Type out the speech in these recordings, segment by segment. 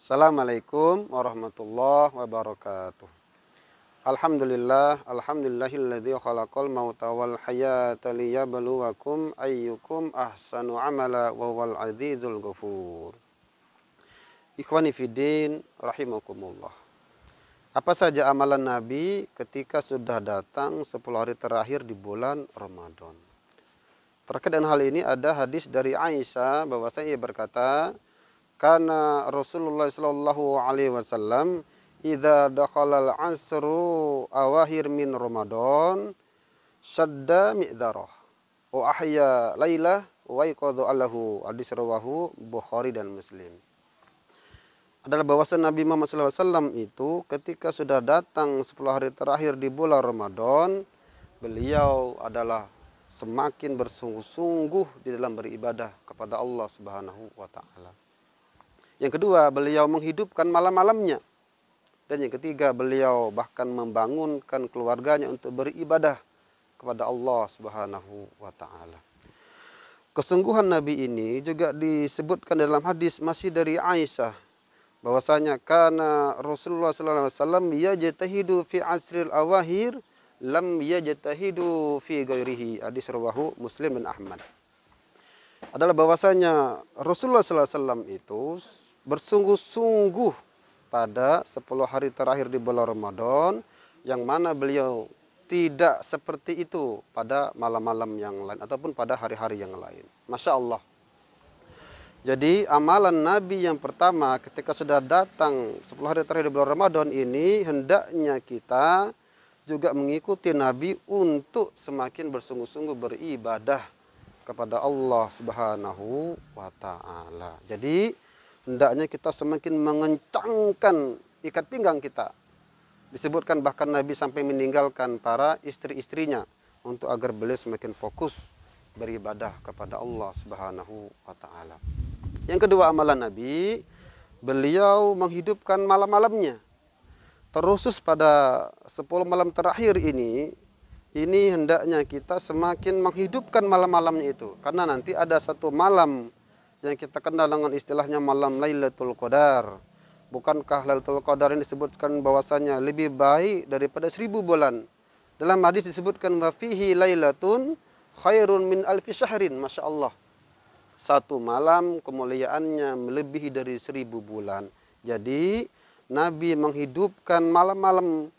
Assalamualaikum warahmatullahi wabarakatuh. Alhamdulillahilladzi khalaqal mauta wal hayata liyabluwakum ayyukum ahsanu amala wa huwal azizul ghafur. Ikhwani fiddin rahimakumullah. Apa saja amalan Nabi ketika sudah datang 10 hari terakhir di bulan Ramadan? Terkait dengan hal ini ada hadis dari Aisyah bahwasanya ia berkata, karena Rasulullah sallallahu alaihi wasallam idza dakhalal asru awakhir min Ramadan syadda mi'dzarah wa ahya lailah wa yaqadha allahu. Hadis rawahu Bukhari dan Muslim. Adalah bahwasanya Nabi Muhammad sallallahu alaihi wasallam itu ketika sudah datang 10 hari terakhir di bulan Ramadan, beliau adalah semakin bersungguh-sungguh di dalam beribadah kepada Allah Subhanahu wa taala. Yang kedua, beliau menghidupkan malam-malamnya. Dan yang ketiga, beliau bahkan membangunkan keluarganya untuk beribadah kepada Allah Subhanahu wa taala. Kesungguhan Nabi ini juga disebutkan dalam hadis masih dari Aisyah bahwasanya karena Rasulullah sallallahu alaihi wasallam yajtahidu fi asril awahir lam yajtahidu fi ghairihi. Hadis rawahu Muslim dan Ahmad. Adalah bahwasanya Rasulullah sallallahu alaihi wasallam itu bersungguh-sungguh pada 10 hari terakhir di bulan Ramadan, yang mana beliau tidak seperti itu pada malam-malam yang lain ataupun pada hari-hari yang lain. Masya Allah. Jadi amalan Nabi yang pertama ketika sudah datang 10 hari terakhir di bulan Ramadan ini, hendaknya kita juga mengikuti Nabi untuk semakin bersungguh-sungguh beribadah kepada Allah Subhanahu wa taala. Jadi hendaknya kita semakin mengencangkan ikat pinggang kita. Disebutkan bahkan Nabi sampai meninggalkan para istri-istrinya untuk agar beliau semakin fokus beribadah kepada Allah Subhanahu wa taala. Yang kedua amalan Nabi, beliau menghidupkan malam-malamnya. Terusus pada 10 malam terakhir ini hendaknya kita semakin menghidupkan malam-malamnya itu. Karena nanti ada satu malam yang kita kenal dengan istilahnya malam Lailatul Qadar. Bukankah Lailatul Qadar ini disebutkan bahwasanya lebih baik daripada 1000 bulan? Dalam hadis disebutkan wa fihi lailatun khairun min alfi syahrin. Masya Allah. Satu malam kemuliaannya melebihi dari 1000 bulan. Jadi Nabi menghidupkan malam-malam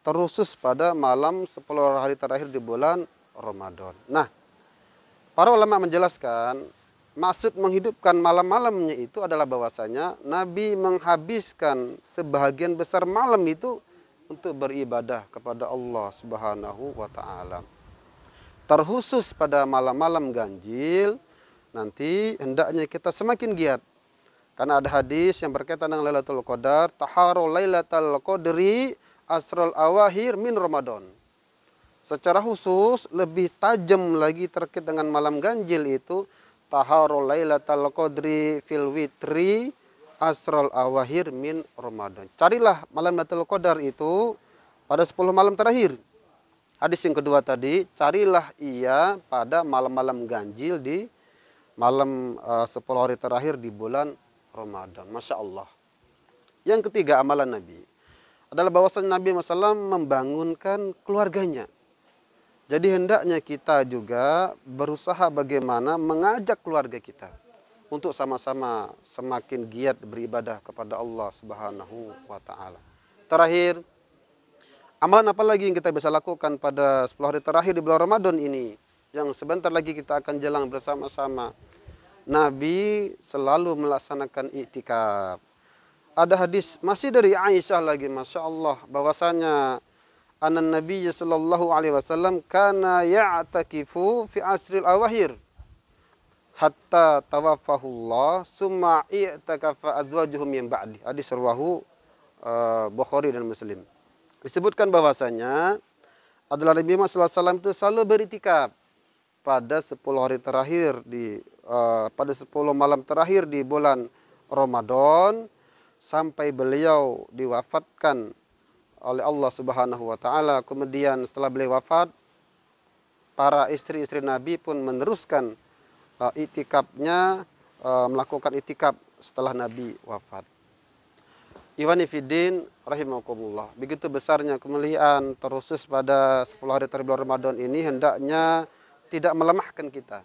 terusus pada malam 10 hari terakhir di bulan Ramadan. Nah, para ulama menjelaskan maksud menghidupkan malam-malamnya itu adalah bahwasanya Nabi menghabiskan sebahagian besar malam itu untuk beribadah kepada Allah Subhanahu wa taala. Terkhusus pada malam-malam ganjil, nanti hendaknya kita semakin giat. Karena ada hadis yang berkaitan dengan Lailatul Qadar, taharu lailatul qadri asrul awahir min Ramadan. Secara khusus lebih tajam lagi terkait dengan malam ganjil itu taharul lailatul qadri fil witri asrul awahir min Ramadan. Carilah malam Lailatul Qadar itu pada 10 malam terakhir. Hadis yang kedua tadi, carilah ia pada malam-malam ganjil di malam 10 hari terakhir di bulan Ramadan. Masya Allah. Yang ketiga amalan Nabi adalah bahwasanya Nabi SAW membangunkan keluarganya. Jadi hendaknya kita juga berusaha bagaimana mengajak keluarga kita untuk sama-sama semakin giat beribadah kepada Allah Subhanahu wa taala. Terakhir, amalan apa lagi yang kita bisa lakukan pada 10 hari terakhir di bulan Ramadan ini yang sebentar lagi kita akan jalan bersama-sama? Nabi selalu melaksanakan iktikaf. Ada hadis masih dari Aisyah lagi, Masya Allah, bahwasanya anan Nabi sallallahu alaihi wasallam kana ya'takifu fi asril awahir hatta tawaffahullah summa i'takafa azwajuhum min ba'di. Hadis rawahu Bukhari dan Muslim. Disebutkan bahwasanya adalah Nabi Muhammad sallallahu alaihi wasallam itu selalu beriktikaf pada 10 hari terakhir pada 10 malam terakhir di bulan Ramadan sampai beliau diwafatkan oleh Allah Subhanahu wa taala. Kemudian setelah beliau wafat, para istri-istri Nabi pun meneruskan itikafnya, melakukan itikaf setelah Nabi wafat. Ikhwani fiddin rahimakumullah. Begitu besarnya kemuliaan terkhusus pada 10 hari terakhir bulan Ramadan ini hendaknya tidak melemahkan kita,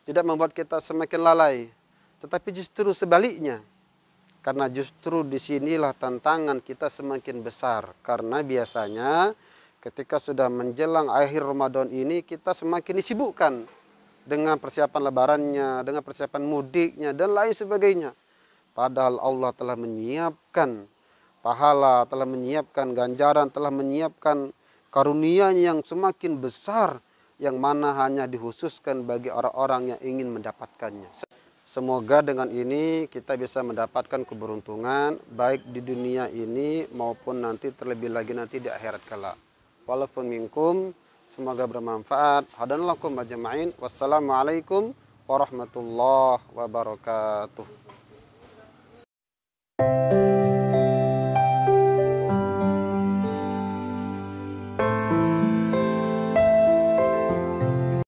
tidak membuat kita semakin lalai, tetapi justru sebaliknya. Karena justru disinilah tantangan kita semakin besar. Karena biasanya ketika sudah menjelang akhir Ramadan ini kita semakin disibukkan dengan persiapan lebarannya, dengan persiapan mudiknya, dan lain sebagainya. Padahal Allah telah menyiapkan pahala, telah menyiapkan ganjaran, telah menyiapkan karunia yang semakin besar, yang mana hanya dikhususkan bagi orang-orang yang ingin mendapatkannya. Semoga dengan ini kita bisa mendapatkan keberuntungan baik di dunia ini maupun nanti terlebih lagi nanti di akhirat kala. Walaupun minkum, semoga bermanfaat. Hadanallahu ajma'in. Wassalamualaikum warahmatullahi wabarakatuh.